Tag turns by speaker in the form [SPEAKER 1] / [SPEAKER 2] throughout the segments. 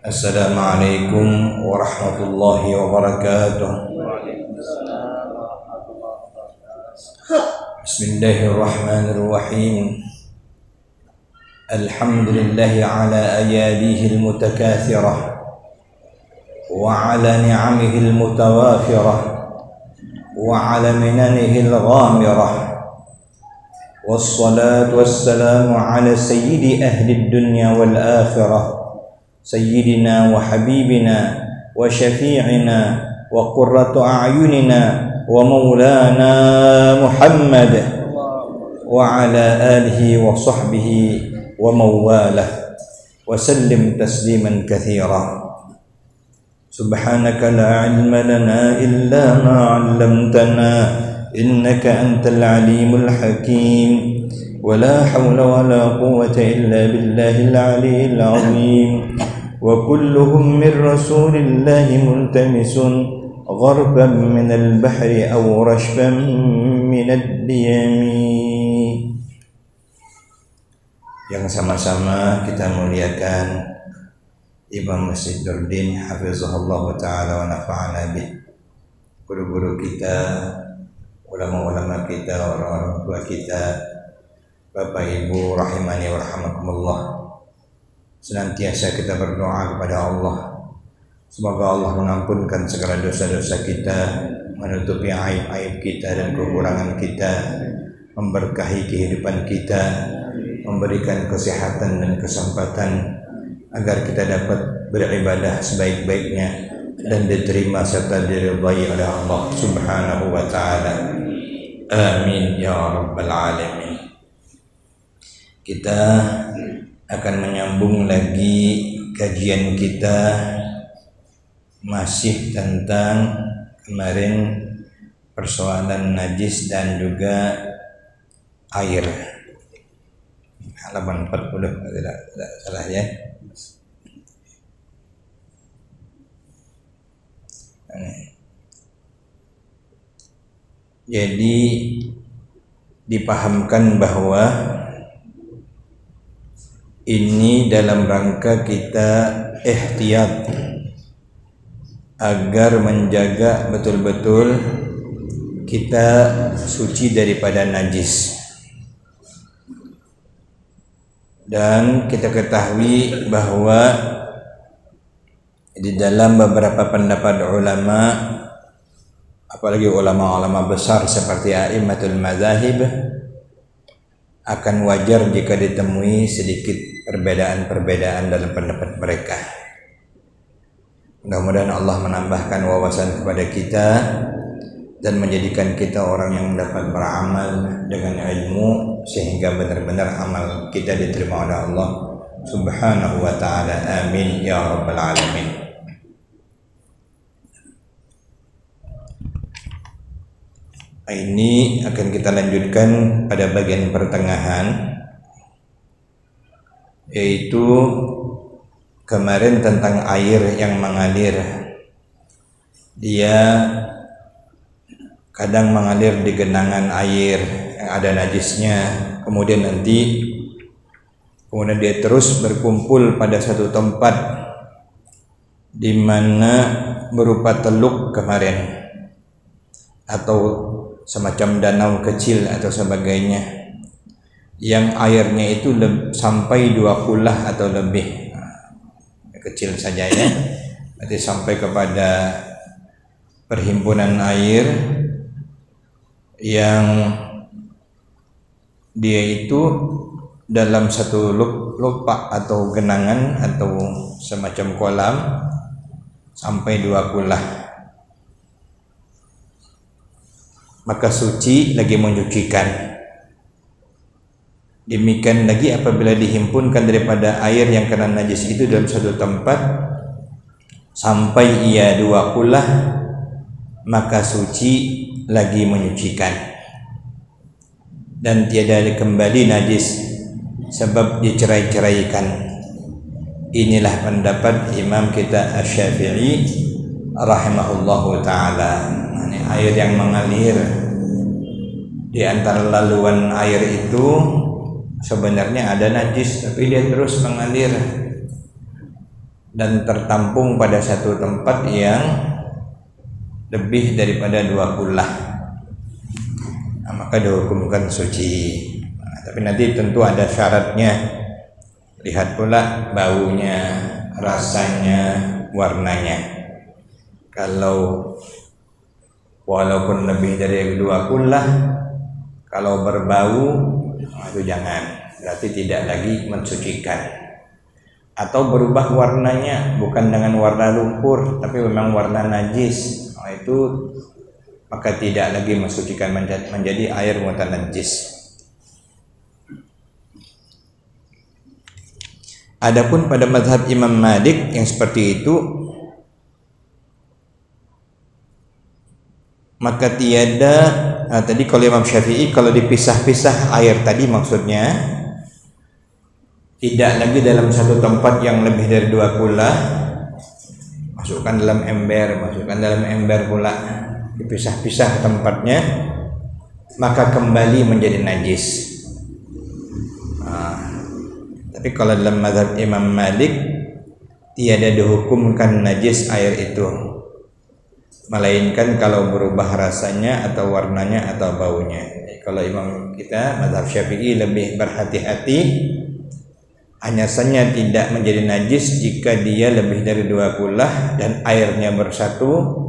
[SPEAKER 1] Assalamualaikum warahmatullahi wabarakatuh. Bismillahirrahmanirrahim. Alhamdulillahi ala ayadihi almutakathirah wa ala ni'amihi almutawafirah wa ala minanihi alghamirah. Wassalatu wassalamu ala sayyidi ahli dunya wal akhirah, sayyidina wa habibina wa syafi'ina wa qurratu a'yunina wa maulana Muhammad wa ala alihi wa sahbihi wa mawalah wa sallim tasliman katsira. Subhanaka la ilma lana illa ma 'allamtana innaka antal alimul hakim. ولا حول ولا قوة إلا بالله العلي العظيم. وكلهم من رسول الله ملتمس غربا من البحر أو رشبا من الديم. Yang sama-sama kita muliakan Imam Masjid Nurdin hafizahullah ta'ala wa nafa'ana bih, guru-guru kita, ulama-ulama kita, orang-orang tua kita, Bapak Ibu rahimani wa rahimakumullah. Senantiasa kita berdoa kepada Allah, semoga Allah mengampunkan segala dosa-dosa kita, menutupi aib-aib kita dan kekurangan kita, memberkahi kehidupan kita, memberikan kesehatan dan kesempatan agar kita dapat beribadah sebaik-baiknya dan diterima serta diridhai oleh Allah Subhanahu wa ta'ala. Amin ya rabbal alamin. Kita akan menyambung lagi kajian kita, masih tentang kemarin persoalan najis dan juga air. Halaman 40 tidak salah ya. Jadi dipahamkan bahwa ini dalam rangka kita ihtiyat agar menjaga betul-betul kita suci daripada najis. Dan kita ketahui bahwa di dalam beberapa pendapat ulama, apalagi ulama-ulama besar seperti a'immatul madzahib, akan wajar jika ditemui sedikit perbedaan-perbedaan dalam pendapat mereka. Mudah-mudahan Allah menambahkan wawasan kepada kita dan menjadikan kita orang yang dapat beramal dengan ilmu sehingga benar-benar amal kita diterima oleh Allah Subhanahu wa ta'ala. Amin ya rabbal alamin. Ini akan kita lanjutkan pada bagian pertengahan, yaitu kemarin tentang air yang mengalir. Dia kadang mengalir di genangan air yang ada najisnya, kemudian dia terus berkumpul pada satu tempat di mana berupa teluk kemarin atau semacam danau kecil atau sebagainya, yang airnya itu sampai 2 kulah atau lebih. Kecil saja ya, berarti sampai kepada perhimpunan air yang dia itu dalam satu lupak atau genangan atau semacam kolam sampai 2 kulah. Maka suci lagi menyucikan. Demikian lagi apabila dihimpunkan daripada air yang kena najis itu dalam satu tempat sampai ia 2 kulah, maka suci lagi menyucikan dan tiada kembali najis sebab dicerai-ceraikan. Inilah pendapat Imam kita Asy-Syafi'i rahimahullahu ta'ala. Air yang mengalir di antara laluan air itu sebenarnya ada najis, tapi dia terus mengalir. dan tertampung pada satu tempat yang lebih daripada 2 kullah, maka dihukumkan suci. Tapi nanti tentu ada syaratnya. Lihat pula baunya, rasanya, warnanya. Kalau walaupun lebih dari 2 kullah, kalau berbau itu jangan, berarti tidak lagi mensucikan. Atau berubah warnanya, bukan dengan warna lumpur tapi memang warna najis, itu maka tidak lagi mensucikan, menjadi air mutanajjis. Adapun pada mazhab Imam Malik yang seperti itu, maka tiada tadi kalau Imam Syafi'i kalau dipisah-pisah air tadi maksudnya tidak lagi dalam satu tempat yang lebih dari 2 kullah, masukkan dalam ember pula, dipisah-pisah tempatnya, maka kembali menjadi najis. Tapi kalau dalam mazhab Imam Malik tiada dihukumkan najis air itu, melainkan kalau berubah rasanya atau warnanya atau baunya. Kalau imam kita mazhab Syafi'i lebih berhati-hati, hanya saja tidak menjadi najis jika dia lebih dari 2 kullah dan airnya bersatu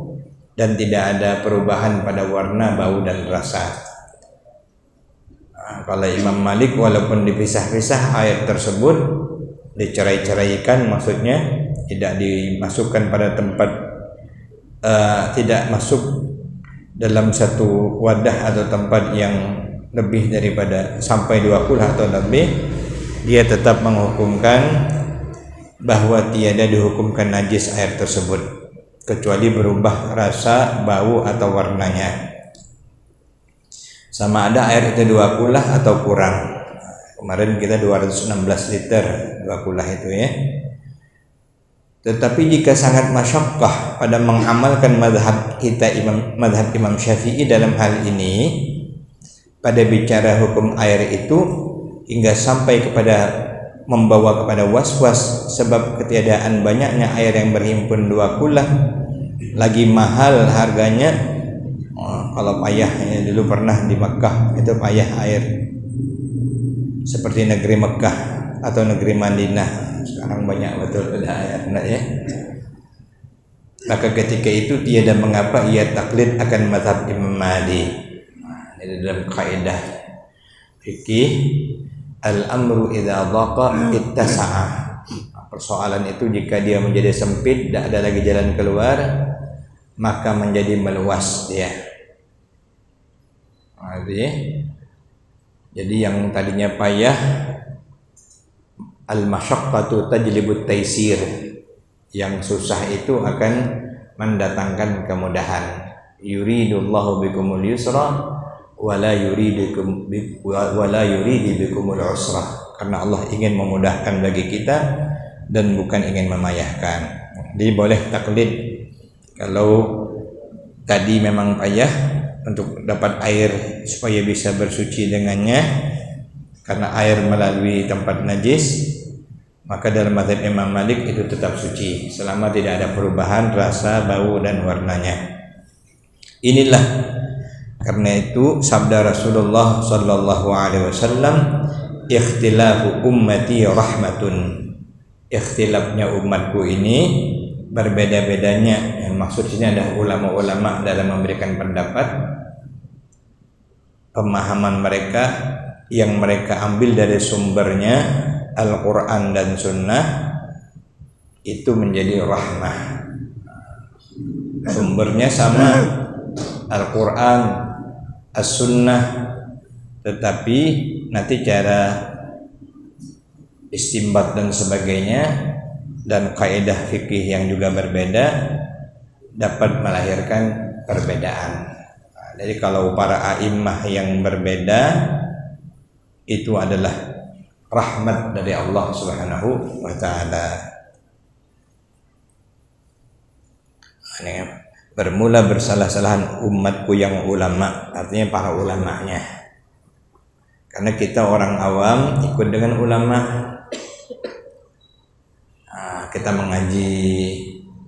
[SPEAKER 1] dan tidak ada perubahan pada warna, bau dan rasa. Kalau Imam Malik walaupun dipisah-pisah air tersebut dicerai-ceraikan, maksudnya tidak dimasukkan pada tempat, tidak masuk dalam satu wadah atau tempat yang lebih daripada sampai 2 kullah atau lebih, dia tetap menghukumkan bahwa tiada dihukumkan najis air tersebut kecuali berubah rasa, bau atau warnanya. Sama ada air itu 2 kullah atau kurang. Kemarin kita 216 liter 2 kullah itu ya. Tetapi jika sangat masyaqqah pada mengamalkan mazhab Imam Syafi'i dalam hal ini, pada bicara hukum air itu hingga sampai kepada membawa kepada was-was sebab ketiadaan banyaknya air yang berhimpun 2 kullah, lagi mahal harganya. Kalau payah, dulu pernah di Mekah itu payah air seperti negeri Mekah atau negeri Madinah. Sekarang banyak betul ada air, ya. Maka ketika itu tiada mengapa ia taklid akan mazhab Imam Malik. Ini dalam kaidah fikih, al-amru idza dhaqa ittasa'a. Persoalan itu jika dia menjadi sempit, tidak ada lagi jalan keluar, maka menjadi meluas dia. Jadi yang tadinya payah, al-masyaqqatu tajlibut taisir, yang susah itu akan mendatangkan kemudahan. Yuridullahu bikumul yusra wala yuridu bikumul usra, karena Allah ingin memudahkan bagi kita dan bukan ingin memayahkan. Jadi boleh taklid kalau tadi memang payah untuk dapat air supaya bisa bersuci dengannya, karena air melalui tempat najis, maka dalam mazhab Imam Malik itu tetap suci selama tidak ada perubahan rasa, bau dan warnanya. Inilah karena itu sabda Rasulullah sallallahu alaihi wasallam, ikhtilafu ummati rahmatun. Ikhtilafnya umatku ini berbeda-bedanya. Yang maksud sini ada ulama-ulama dalam memberikan pendapat, pemahaman mereka yang mereka ambil dari sumbernya Al-Quran dan Sunnah itu menjadi rahmah. Sumbernya sama, Al-Quran, As-Sunnah, tetapi nanti cara istimbat dan sebagainya dan kaidah fikih yang juga berbeda dapat melahirkan perbedaan. Jadi kalau para a'immah yang berbeda itu adalah rahmat dari Allah Subhanahu wa taala. Bermula bersalah-salahan umatku yang ulama, artinya para ulamanya. Karena kita orang awam ikut dengan ulama. kita mengaji,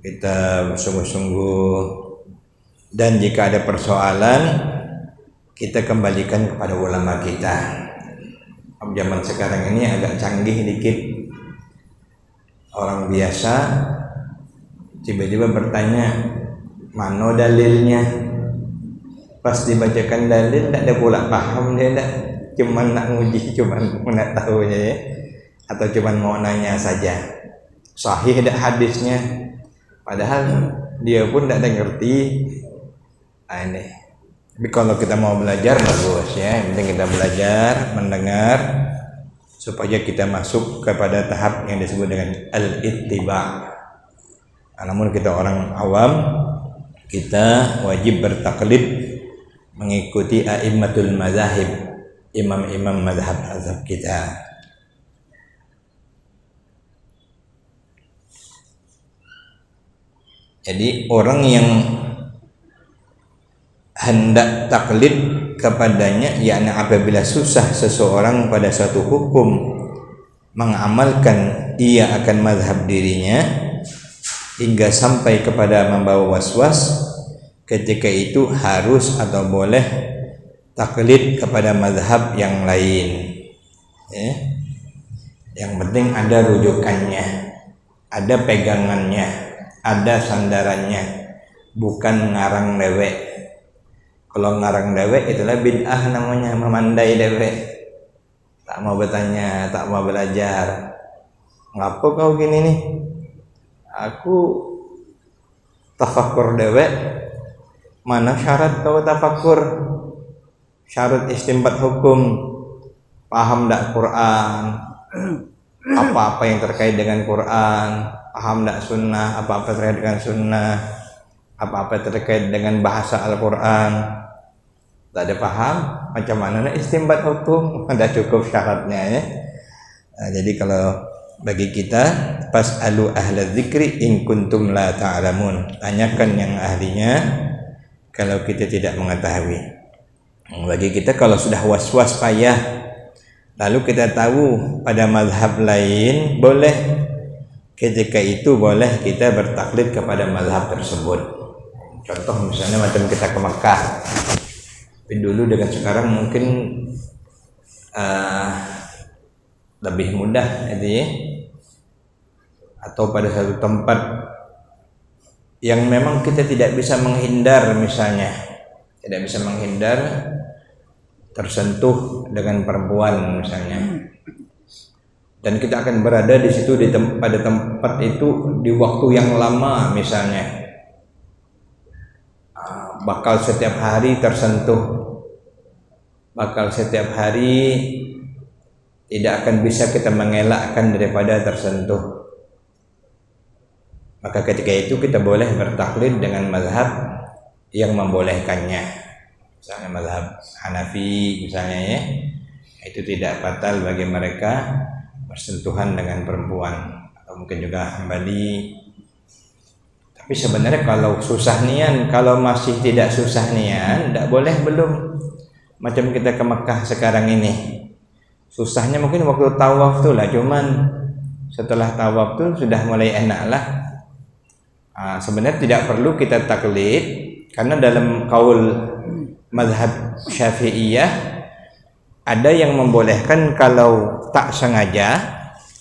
[SPEAKER 1] kita bersungguh-sungguh, dan jika ada persoalan kita kembalikan kepada ulama kita. Zaman sekarang ini agak canggih dikit. Orang biasa tiba-tiba bertanya, mana dalilnya? Pas dibacakan dalil tak ada pula paham dia, tak cuman nak nguji, cuman nak tahu ya, atau cuman mau nanya saja sahih tak hadisnya, padahal dia pun tak ada ngerti. Nah, ini. Tapi kalau kita mau belajar bagus ya, yang penting kita belajar, mendengar, supaya kita masuk kepada tahap yang disebut dengan al-ittiba'. Nah, namun kita orang awam, kita wajib bertaklid mengikuti a'immatul mazahib, imam-imam mazhab kita. Jadi orang yang hendak taklid kepadanya, yakni apabila susah seseorang pada satu hukum mengamalkan, ia akan mazhab dirinya hingga sampai kepada membawa was-was, ketika itu harus atau boleh taklid kepada mazhab yang lain ya. Yang penting ada rujukannya, ada pegangannya, ada sandarannya, bukan ngarang dewek. Kalau ngarang dewek itulah bid'ah namanya, memandai dewek. Tak mau bertanya, tak mau belajar. Ngapa kau gini nih? Aku tafakur dewek. Mana syarat kau tafakur? Syarat istinbat hukum. Paham tak Quran? Apa-apa yang terkait dengan Quran? Paham tak sunnah? Apa-apa terkait dengan sunnah? Apa-apa terkait dengan bahasa Al-Quran? Tak ada paham, macam mana nak istinbat hukum? Dah cukup syaratnya ya. Nah, jadi kalau bagi kita, fas'alu ahla dzikri in kuntum la ta'lamun. Tanyakan yang ahlinya kalau kita tidak mengetahui. Bagi kita kalau sudah was-was payah, lalu kita tahu pada mazhab lain boleh, ketika itu boleh kita bertaklid kepada mazhab tersebut. Contoh misalnya macam kita ke Mekah. Tapi dulu dengan sekarang mungkin lebih mudah gitu ya. Atau pada satu tempat yang memang kita tidak bisa menghindar, misalnya tidak bisa menghindar tersentuh dengan perempuan misalnya, dan kita akan berada di situ pada tempat itu di waktu yang lama misalnya, bakal setiap hari tersentuh, bakal setiap hari tidak akan bisa kita mengelakkan daripada tersentuh. Maka ketika itu kita boleh bertaklid dengan mazhab yang membolehkannya. Misalnya mazhab Hanafi misalnya ya, itu tidak batal bagi mereka bersentuhan dengan perempuan, atau mungkin juga Hambali. Tapi sebenarnya kalau susah nian, kalau masih tidak susah nian, tidak boleh belum. Macam kita ke Mekah sekarang ini, susahnya mungkin waktu tawaf tuh lah, cuman setelah tawaf tuh sudah mulai enak lah. Sebenarnya tidak perlu kita taklid, karena dalam kaul mazhab Syafi'iyah ada yang membolehkan kalau tak sengaja,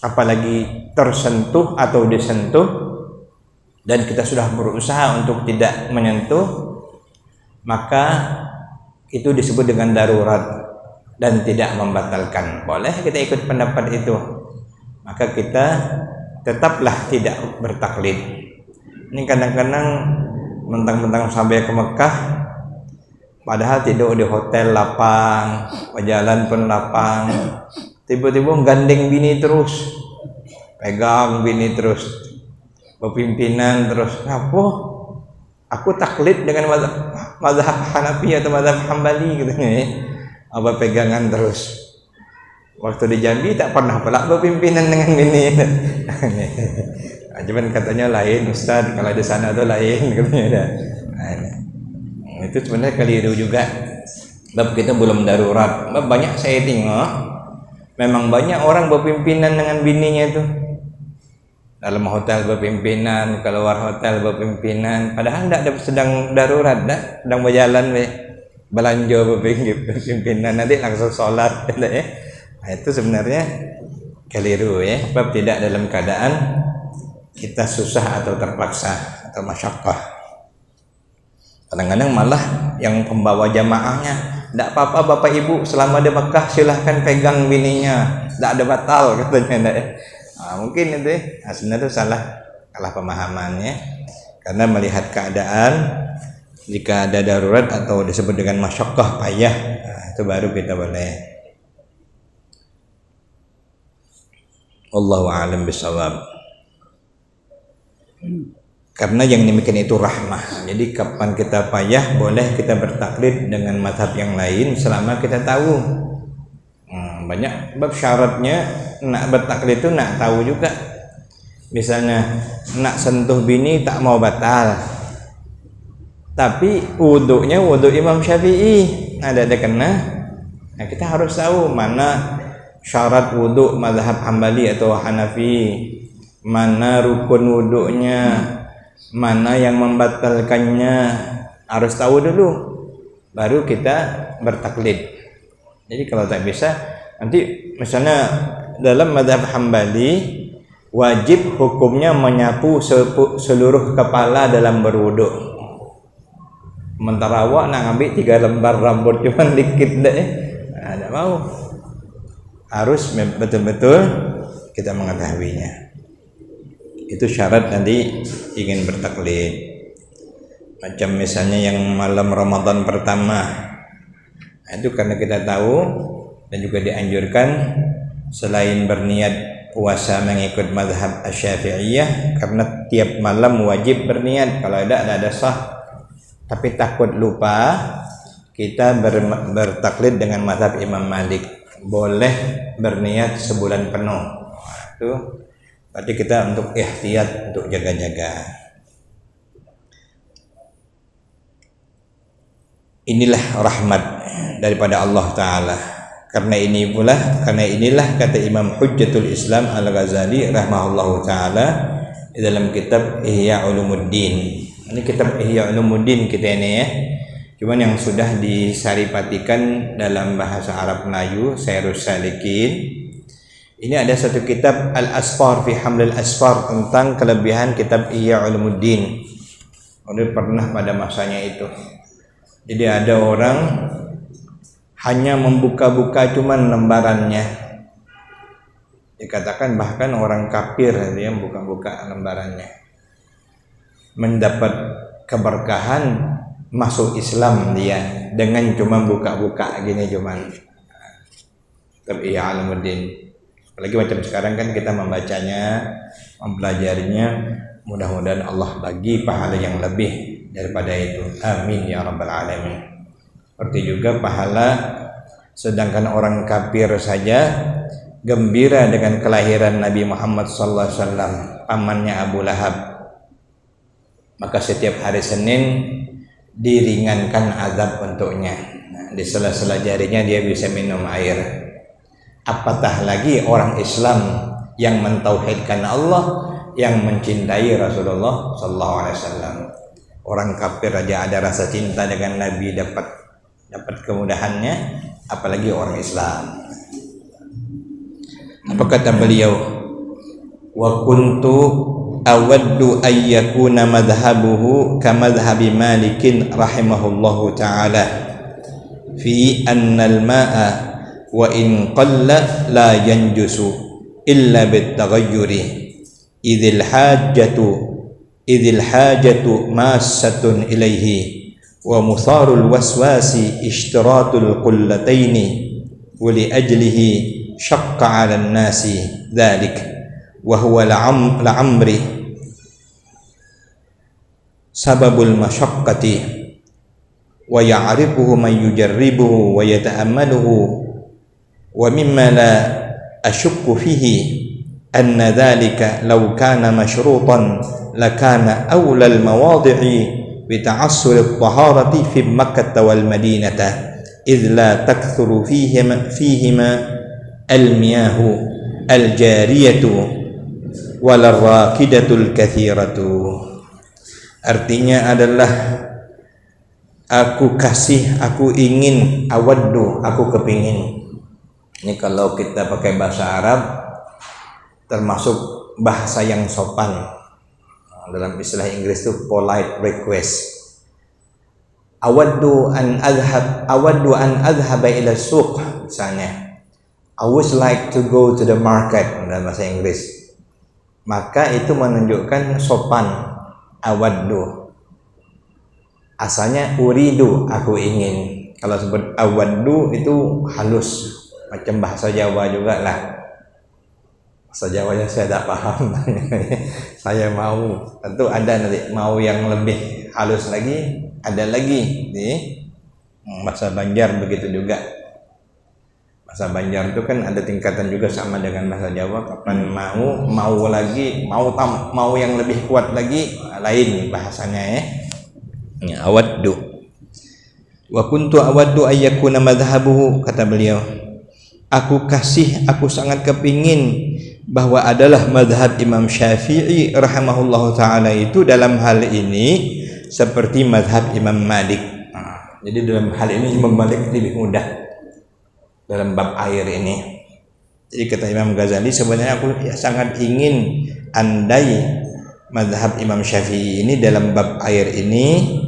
[SPEAKER 1] apalagi tersentuh atau disentuh, dan kita sudah berusaha untuk tidak menyentuh, maka itu disebut dengan darurat dan tidak membatalkan. Boleh kita ikut pendapat itu, maka kita tetaplah tidak bertaklid. Ini kadang-kadang mentang-mentang sampai ke Mekah, padahal tidur di hotel lapang, berjalan pun lapang, tiba-tiba gandeng bini terus, pegang bini terus, berpimpinan terus. Apa? Aku taklid dengan mazhab Hanafi atau mazhab Hambali katanya ya. Apa pegangan terus. Waktu di Jambi tak pernah pula berpimpinan dengan bini. Cuman katanya lain Ustaz, kalau di sana tuh lain katanya. Itu sebenarnya keliru juga. Sebab kita belum darurat. Banyak saya tengok, memang banyak orang berpimpinan dengan bininya itu. dalam hotel berpimpinan, keluar hotel berpimpinan, padahal tidak ada sedang darurat, sedang berjalan belanja berpimpinan, nanti langsung sholat, ya. Nah, itu sebenarnya keliru ya, sebab tidak dalam keadaan kita susah atau terpaksa atau masyaqqah. Kadang-kadang malah yang pembawa jamaahnya, tidak apa-apa Bapak Ibu selama di Mekah silahkan pegang bininya, tidak ada batal katanya. Mungkin itu sebenarnya salah pemahamannya, karena melihat keadaan, jika ada darurat atau disebut dengan masyaqqah, payah, itu baru kita boleh. Wallahu a'lam bishawab. Karena yang demikian itu rahmah. Jadi kapan kita payah, boleh kita bertaklid dengan mazhab yang lain selama kita tahu. Banyak bab syaratnya nak bertaklid itu nak tahu juga. Misalnya nak sentuh bini tak mau batal, tapi wuduknya wuduk Imam Syafi'i, ada kena. Nah, kita harus tahu mana syarat wuduk mazhab Hambali atau Hanafi, mana rukun wuduknya, mana yang membatalkannya, harus tahu dulu baru kita bertaklid. Jadi kalau tak bisa, nanti misalnya dalam mazhab Hambali wajib hukumnya menyapu seluruh kepala dalam berwuduk. Sementara awak nak ambil 3 lembar rambut cuma dikit deh, tak mau. Harus betul-betul kita mengetahuinya. Itu syarat nanti ingin bertaklid. Macam misalnya yang malam Ramadan pertama, itu karena kita tahu dan juga dianjurkan selain berniat puasa mengikut mazhab Asy-Syafi'iyah, karena tiap malam wajib berniat, kalau ada sah. Tapi takut lupa, kita bertaklid dengan mazhab Imam Malik, boleh berniat sebulan penuh. Itu berarti kita untuk ihtiyat, untuk jaga-jaga. Inilah rahmat daripada Allah Ta'ala. Karena inilah kata Imam Hujjatul Islam Al-Ghazali rahimahullahu ta'ala di dalam kitab Ihya Ulumuddin. Ini kitab Ihya Ulumuddin kita ini ya, cuman yang sudah disaripatikan dalam bahasa Arab Melayu, Sairus Salikin. Ini ada satu kitab Al-Asfar fi Hamlil Asfar, tentang kelebihan kitab Ihya Ulumuddin. Udah pernah pada masanya itu. Jadi ada orang hanya membuka-buka cuman lembarannya. Dikatakan bahkan orang kafir dia buka-buka lembarannya, mendapat keberkahan masuk Islam dia dengan cuma buka-buka gini cuman. Tapi ya Ulumuddin. Apalagi macam sekarang kan kita membacanya, mempelajarinya, mudah-mudahan Allah bagi pahala yang lebih daripada itu. Amin ya rabbal alamin. Seperti juga pahala, sedangkan orang kafir saja gembira dengan kelahiran Nabi Muhammad SAW, pamannya Abu Lahab, maka setiap hari Senin diringankan azab untuknya. Di sela-sela jarinya dia bisa minum air. Apatah lagi orang Islam yang mentauhidkan Allah, yang mencintai Rasulullah SAW. Orang kafir aja ada rasa cinta dengan Nabi, dapat kemudahannya, apalagi orang Islam. Apa kata beliau? Wa kuntu awaddu ay yakuna madhhabuhu ka madhhabi Malikin rahimahullahu ta'ala fi anna al-ma'a wa in qalla la yanjusu illa bit-taghayyuri idhil hajatu massatun ilaihi wa musarul waswasi ishtiratul qullataini wa li ajlihi syaqqa 'alan nasi dzalik wa huwa la'amri sababul masyaqqati wa ya'rifuhu man yujarribuhu wa yata'ammaluhu wa mimma la ashukku fihi anna dhalika law kana mashrutan lakana awla al-mawadi'i bita'assur at-taharati fi Makkah wal Madinah idh la takthuru fihima al-miyahu al-jariyatu walarraqidatul katsiratu. Artinya adalah aku kasih, aku ingin, awaddu, aku kepingin. Ini kalau kita pakai bahasa Arab termasuk bahasa yang sopan. Dalam istilah Inggris itu polite request. Awaddu an adhhaba ila suq, misalnya. I would like to go to the market dalam bahasa Inggris. Maka itu menunjukkan sopan. Awaddu. Asalnya uridu, aku ingin. Kalau sebut awaddu itu halus, macam bahasa Jawa juga lah. Bahasa Jawanya saya tak paham. Saya mau, tentu ada nanti mau yang lebih halus lagi, ada lagi nih. Bahasa Banjar begitu juga. Bahasa Banjar itu kan ada tingkatan juga sama dengan bahasa Jawa. Kapan mau lagi, mau yang lebih kuat lagi, lain bahasanya ya. Awaddu. Wa kuntu awaddu ayyakuna madhhabuhu, kata beliau. Aku kasih, aku sangat kepingin bahwa adalah madhab Imam Syafi'i rahimahullahu ta'ala itu dalam hal ini seperti madhab Imam Malik. Jadi dalam hal ini Imam Malik lebih mudah dalam bab air ini. Jadi kata Imam Ghazali, sebenarnya aku sangat ingin andai madhab Imam Syafi'i ini dalam bab air ini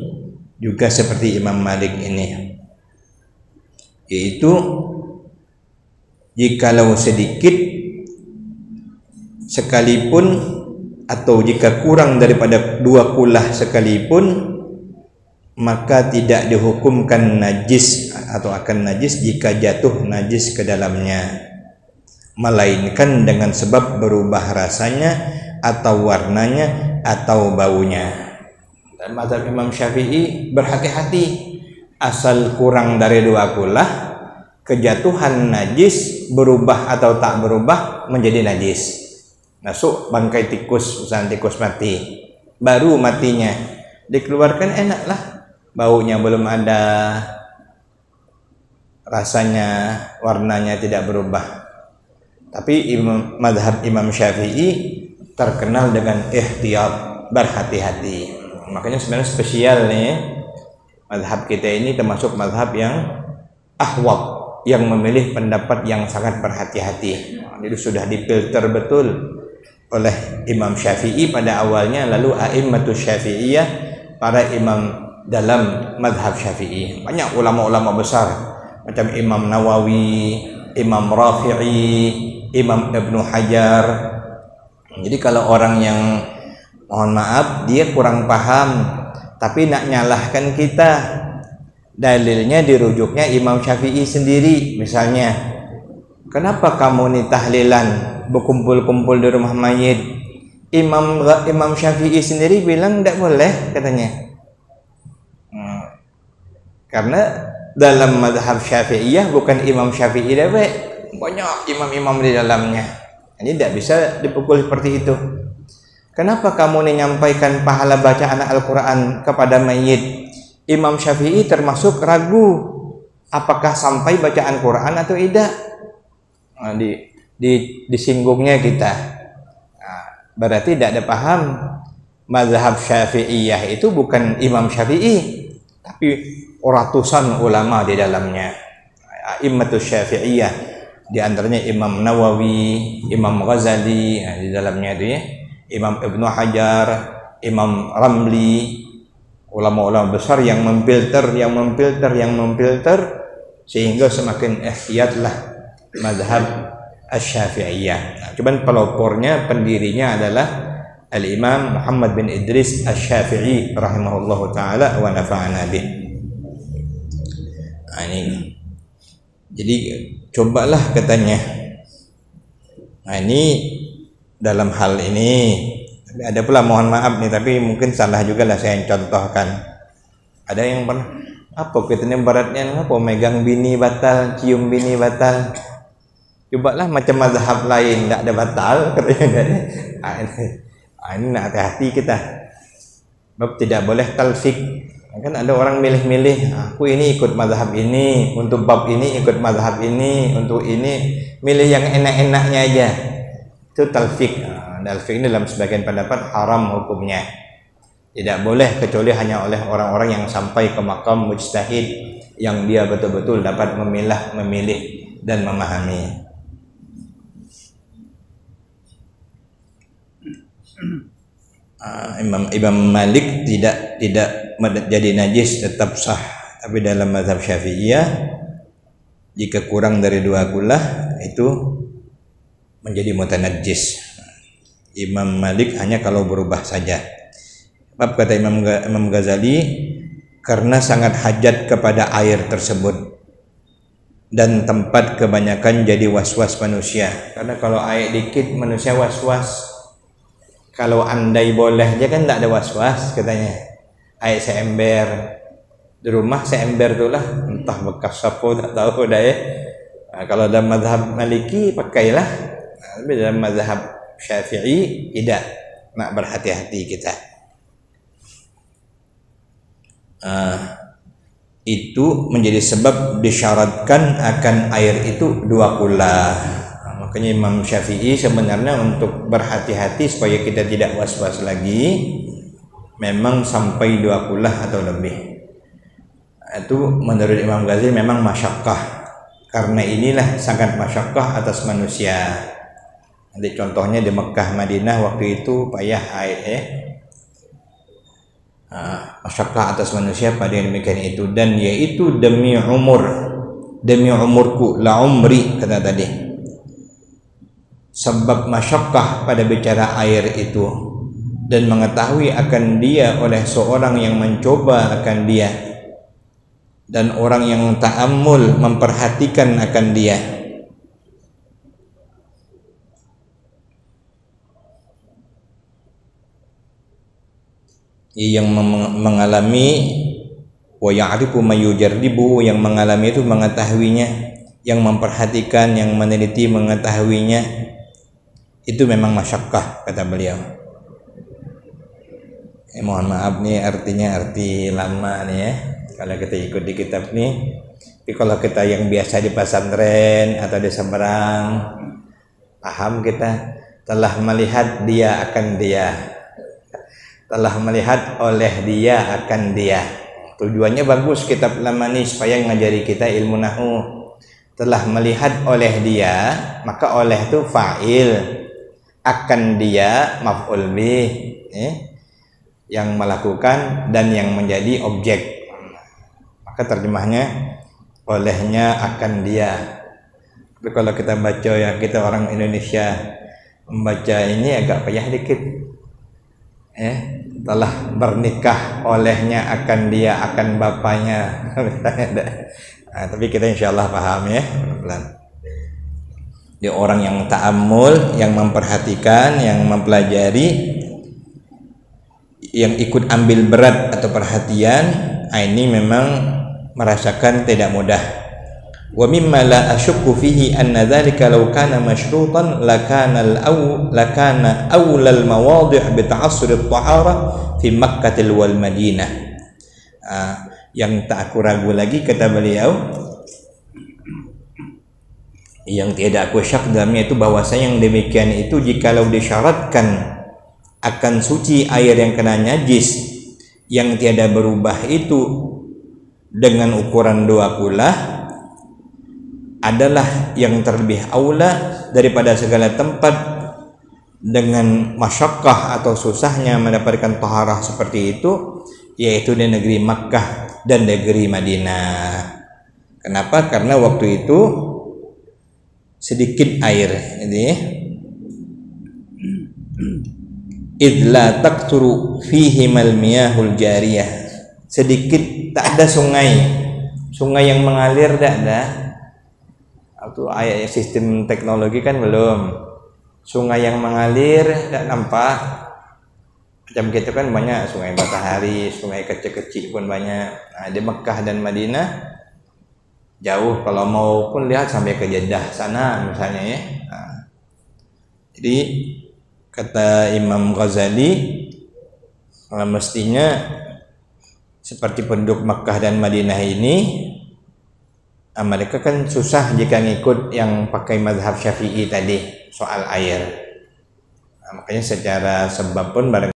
[SPEAKER 1] juga seperti Imam Malik ini, yaitu jikalau sedikit sekalipun atau jika kurang daripada 2 kulah sekalipun, maka tidak dihukumkan najis atau akan najis jika jatuh najis ke dalamnya, melainkan dengan sebab berubah rasanya atau warnanya atau baunya. Dan mazhab Imam Syafi'i berhati-hati, asal kurang dari 2 kulah, kejatuhan najis berubah atau tak berubah menjadi najis. Masuk bangkai tikus, misalnya tikus mati, baru matinya dikeluarkan, enaklah, baunya belum ada, rasanya, warnanya tidak berubah. Tapi madhab Imam Syafi'i terkenal dengan ihtiyat, berhati-hati. Makanya sebenarnya spesial nih, madhab kita ini termasuk madhab yang ahwat, yang memilih pendapat yang sangat berhati-hati. Jadi sudah difilter betul oleh Imam Syafi'i pada awalnya, lalu a'immatus Syafi'iyah, para imam dalam madhab Syafi'i. Banyak ulama-ulama besar macam Imam Nawawi, Imam Rafi'i, Imam Ibnu Hajar. Jadi kalau orang yang mohon maaf dia kurang paham tapi nak nyalahkan kita, dalilnya dirujuknya Imam Syafi'i sendiri. Misalnya, kenapa kamu nih tahlilan berkumpul-kumpul di rumah mayit? Imam Syafi'i sendiri bilang tidak boleh, katanya. Karena dalam madhab Syafi'iyah bukan Imam Syafi'i dewek, banyak imam-imam di dalamnya. Ini tidak bisa dipukul seperti itu. Kenapa kamu nih nyampaikan pahala bacaan Al-Quran kepada mayit? Imam Syafi'i termasuk ragu apakah sampai bacaan Quran atau tidak. Nah, disinggungnya kita. Nah, berarti tidak ada paham. Mazhab Syafi'iyah itu bukan Imam Syafi'i, tapi ratusan ulama di dalamnya. A'immatus Syafi'iyah, di antaranya Imam Nawawi, Imam Ghazali, nah, di dalamnya itu ya, Imam Ibnu Hajar, Imam Ramli, ulama-ulama besar yang memfilter sehingga semakin ihtiyatlah mazhab Asy-Syafi'iyah. Nah, cuman pelopornya, pendirinya adalah Al-Imam Muhammad bin Idris Asy-Syafi'i rahimahullahu taala wa nafa'ana bih. Nah, ini. Jadi cobalah katanya. Nah, ini dalam hal ini ada pula, mohon maaf nih, tapi mungkin salah juga lah saya yang contohkan. Ada yang pernah apa katanya baratnya apa megang bini batal, cium bini batal. Cobalah macam mazhab lain tidak ada batal katanya. Ini nak hati-hati kita. Sebab tidak boleh talfik. Kan ada orang milih-milih, aku ini ikut mazhab ini, untuk bab ini ikut mazhab ini, untuk ini milih yang enak-enaknya aja. Itu talfik. Al-fiqh ini dalam sebagian pendapat haram hukumnya. Tidak boleh kecuali hanya oleh orang-orang yang sampai ke makam mujtahid yang dia betul-betul dapat memilah, memilih dan memahami. Imam Malik tidak jadi najis, tetap sah. Tapi dalam mazhab Syafi'iyah jika kurang dari 2 kulah itu menjadi mutanajjis. Imam Malik hanya kalau berubah saja. Sebab kata Imam Ghazali, karena sangat hajat kepada air tersebut dan tempat kebanyakan jadi was-was manusia. Karena kalau air dikit manusia was-was. Kalau andai boleh aja kan tidak ada was-was katanya. Air seember di rumah, seember itulah, entah bekas sapu tak tahu dah ya. Nah, kalau dalam mazhab Maliki pakailah, tapi dalam mazhab Syafi'i tidak, nak berhati-hati kita. Itu menjadi sebab disyaratkan akan air itu 2 kulah. Makanya Imam Syafi'i sebenarnya untuk berhati-hati supaya kita tidak was-was lagi, memang sampai 2 kulah atau lebih. Itu menurut Imam Ghazali memang masyakkah, karena inilah sangat masyakkah atas manusia. Nanti contohnya di Mekah Madinah waktu itu payah air masyakkah atas manusia pada yang demikian itu, dan yaitu demi umurku, la umri kata tadi. Sebab masyakkah pada bicara air itu dan mengetahui akan dia oleh seorang yang mencoba akan dia dan orang yang ta'ammul memperhatikan akan dia. Yang mengalami wa ya'rifu may yujarribu, yang mengalami itu mengetahuinya, yang memperhatikan, yang meneliti mengetahuinya, itu memang masyakkah kata beliau. Mohon maaf nih artinya arti lama nih ya kalau kita ikut di kitab nih. Tapi kalau kita yang biasa di pesantren atau di Seberang, paham kita telah melihat dia akan dia, telah melihat oleh dia akan dia. Tujuannya bagus kitab lama ini supaya ngajari kita ilmu nahwu. Telah melihat oleh dia, maka oleh itu fa'il, akan dia maf'ul bih, yang melakukan dan yang menjadi objek. Maka terjemahnya olehnya akan dia. Tapi kalau kita baca ya, kita orang Indonesia membaca ini agak payah dikit. Telah bernikah olehnya akan dia, akan bapaknya. Tapi kita insyaallah paham ya, pelan-pelan. Dia orang yang ta'ammul, yang memperhatikan, yang mempelajari, yang ikut ambil berat atau perhatian, ini memang merasakan tidak mudah. Wa mimma la asyukku fihi anna dzalika law kana masyrutan lakana awla al-mawadhi' bi ta'assur at-tahara fi Makkah wal Madinah. Yang tak aku ragu lagi kata beliau, yang tidak aku syak dalamnya itu bahwasanya yang demikian itu jikalau disyaratkan akan suci air yang kena najis yang tiada berubah itu dengan ukuran 2 kulah adalah yang terlebih aula daripada segala tempat dengan masyakkah atau susahnya mendapatkan taharah seperti itu, yaitu di negeri Makkah dan negeri Madinah. Kenapa? Karena waktu itu sedikit air ini, idla takturu fihi mal miyahul jariyah, sedikit, tak ada sungai yang mengalir, tak ada. Itu ayat sistem teknologi kan belum, sungai yang mengalir tak nampak. Macam gitu kan banyak sungai Matahari, sungai kecil-kecil pun banyak. Di Mekah dan Madinah jauh, kalau mau pun lihat sampai ke Jeddah sana misalnya ya. Jadi kata Imam Ghazali, mestinya seperti penduduk Mekah dan Madinah ini, mereka kan susah jika ngikut yang pakai mazhab Syafi'i tadi soal air. Makanya secara sebab pun barang